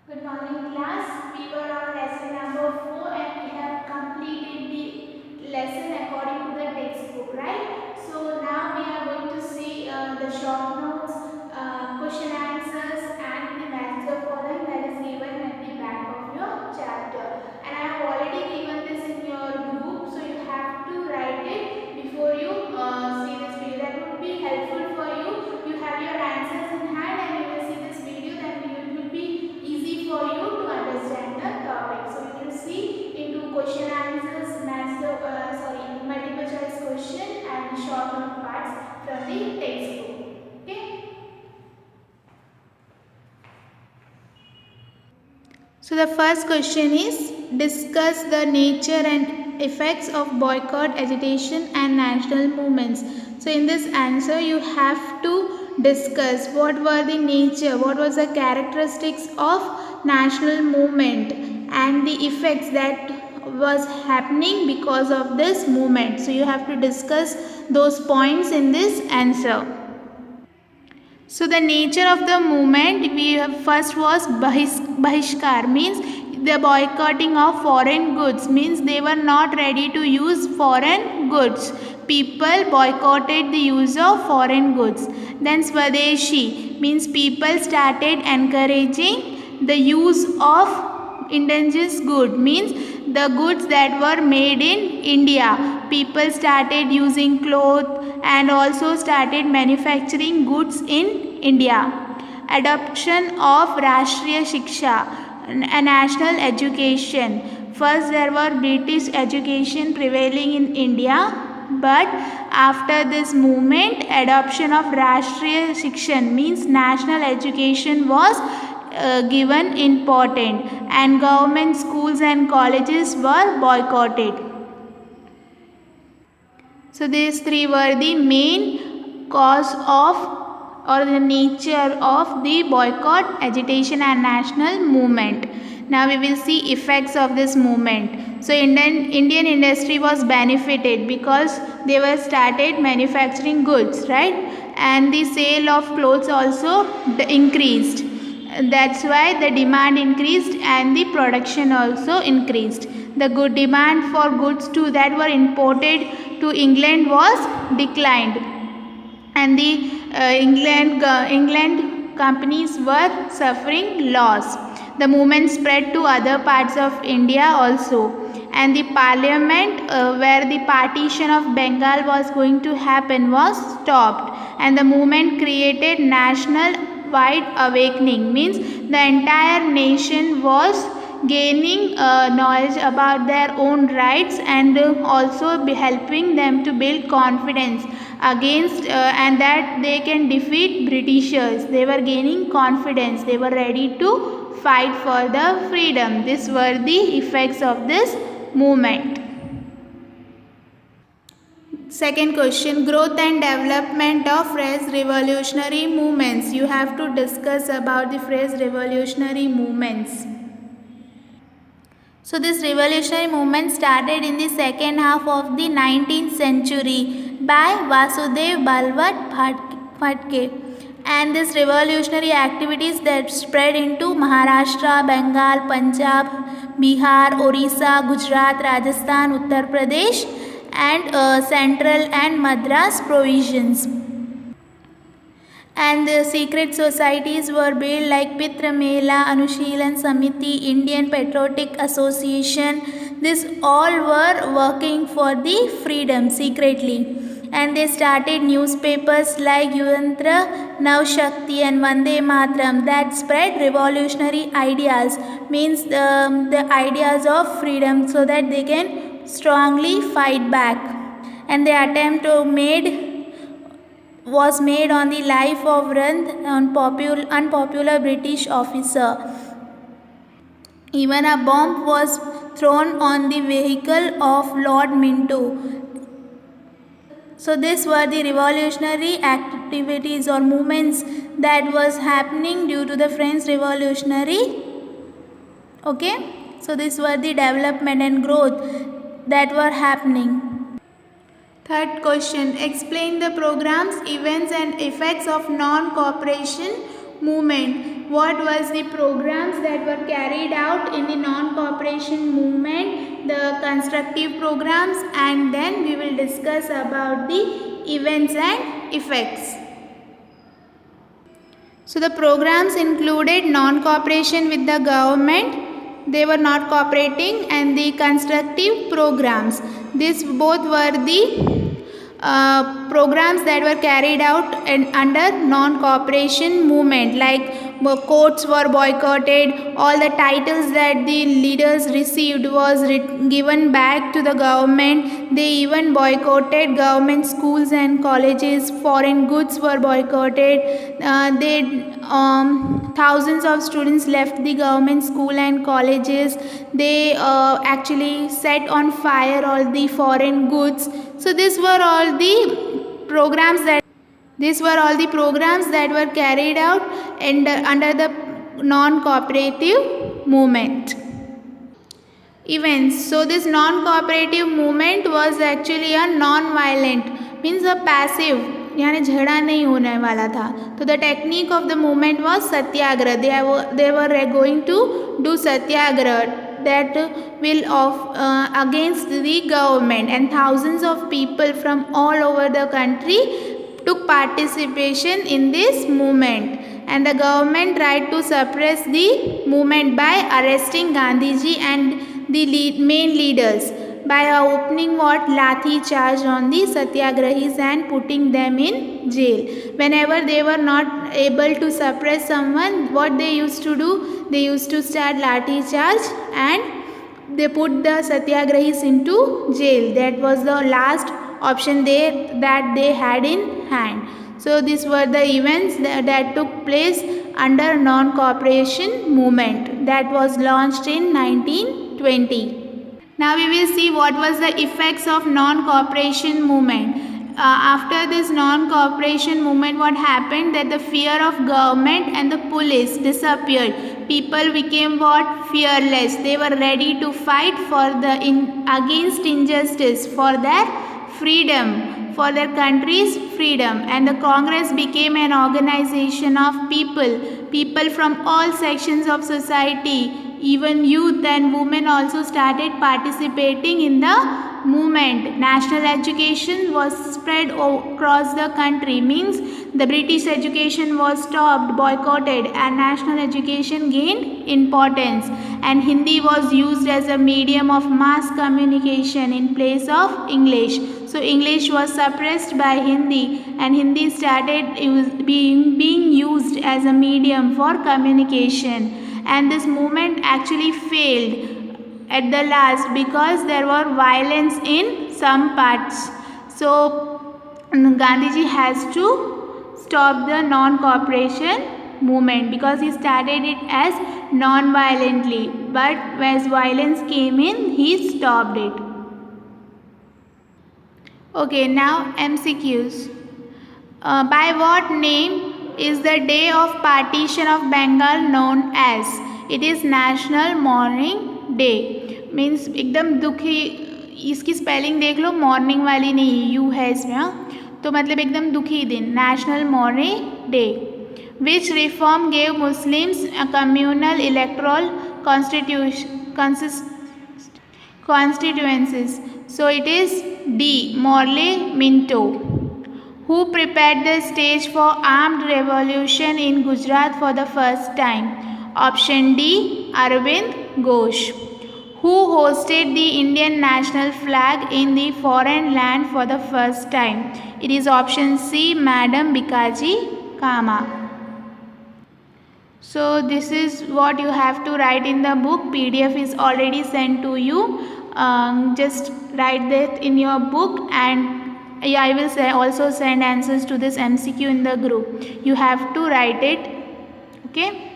Good morning class. We were on lesson number 4 and we have completed the lesson according to the textbook, right? So now we are going to see the short notes, question answers and the match the following that is given at the back of your chapter. And I have already given this in your group, so you have to write it before you see this video. That would be helpful for you. You have your answers in hand and you will see this video, then it will be easy for you to understand the topic. So we will see into question answers, match the multiple choice question and short note parts from the textbook. Okay. So the first question is, discuss the nature and effects of boycott, agitation and national movements. So in this answer you have to discuss what were the nature, what was the characteristics of national movement and the effects that was happening because of this movement. So you have to discuss those points in this answer. So the nature of the movement we have first was bahishkar, means the boycotting of foreign goods, means they were not ready to use foreign goods. People boycotted the use of foreign goods. Then Swadeshi, means people started encouraging the use of indigenous good, means the goods that were made in India. People started using cloth and also started manufacturing goods in India. Adoption of Rashtriya Shiksha, a national education. First there were British education prevailing in India, but after this movement adoption of Rashtriya Shiksha, means national education was given important and government schools and colleges were boycotted. So these three were the main cause of or the nature of the boycott, agitation and national movement. Now we will see effects of this movement. So Indian industry was benefited because they were started manufacturing goods, right? And the sale of clothes also increased. That's why the demand increased and the production also increased. The good demand for goods too that were imported to England was declined, and the England companies were suffering loss. The movement spread to other parts of India also, and the parliament where the partition of Bengal was going to happen was stopped, and the movement created national wide awakening, means the entire nation was gaining knowledge about their own rights and also be helping them to build confidence against and that they can defeat Britishers. They were gaining confidence, they were ready to fight for the freedom. These were the effects of this movement. Second question, growth and development of phrase revolutionary movements. You have to discuss about the phrase revolutionary movements. So this revolutionary movement started in the second half of the 19th century by Vasudev Balwant Phatke, and this revolutionary activities that spread into Maharashtra, Bengal, Punjab, Bihar, Orissa, Gujarat, Rajasthan, Uttar Pradesh and Central and Madras provisions. And the secret societies were built like Pitra Mela, Anushilan Samiti, Indian Patriotic Association. These all were working for the freedom secretly. And they started newspapers like Yuvantra, Navshakti and Vande Matram that spread revolutionary ideas, means the ideas of freedom, so that they can strongly fight back. And the attempt was made on the life of Rand, unpopular British officer. Even a bomb was thrown on the vehicle of Lord Minto. So these were the revolutionary activities or movements that was happening due to the French Revolutionary. Okay, so these were the development and growth that were happening. Third question, explain the programs, events and effects of non-cooperation movement. what was the programs that were carried out in the non-cooperation movement, the constructive programs, and then we will discuss about the events and effects. So the programs included non-cooperation with the government, they were not cooperating, and the constructive programs. These both were the programs that were carried out under non-cooperation movement, like courts were boycotted, all the titles that the leaders received was given back to the government. They even boycotted government schools and colleges, foreign goods were boycotted. Thousands of students left the government school and colleges. They actually set on fire all the foreign goods. So these were all the programs that were carried out under the non-cooperative movement. Events. So this non-cooperative movement was actually a non-violent, means a passive, यानी झगड़ा नहीं होने वाला था. तो the technique of the movement was satyagrah. They were going to do satyagrah that will against the government, and thousands of people from all over the country took participation in this movement, and the government tried to suppress the movement by arresting Gandhiji and the main leaders by opening lathi charge on the satyagrahis and putting them in jail. Whenever they were not able to suppress someone, what they used to do, they used to start lathi charge and they put the satyagrahis into jail. That was the last option that they had in hand. So these were the events that took place under non-cooperation movement that was launched in 1920. Now we will see what was the effects of non-cooperation movement. After this non-cooperation movement, what happened, that the fear of government and the police disappeared. People became fearless. They were ready to fight against injustice, for their freedom, for their country's freedom. And the Congress became an organization of people from all sections of society. Even youth and women also started participating in the movement. National education was spread across the country, means the British education was stopped, boycotted, and national education gained importance, and Hindi was used as a medium of mass communication in place of English. So English was suppressed by Hindi, and Hindi started being used as a medium for communication. And this movement actually failed at the last because there were violence in some parts. So Gandhiji has to stop the non-cooperation movement because he started it as non-violently, but as violence came in, he stopped it. Okay, now MCQs. By what name is the day of partition of Bengal known as? It is National Mourning Day. Means एकदम दुखी, इसकी spelling देख लो, morning वाली नहीं, you है इसमें, तो मतलब एकदम दुखी दिन, national mourning day. Which reform gave Muslims communal electoral constituencies? So it is D. Morley Minto. Who prepared the stage for armed revolution in Gujarat for the first time? Option D. Arvind Ghosh. Who hosted the Indian national flag in the foreign land for the first time? It is option C. Madam Bikaji Kama. So this is what you have to write in the book. PDF is already sent to you. Just write that in your book, and I will also send answers to this MCQ in the group. You have to write it. Okay.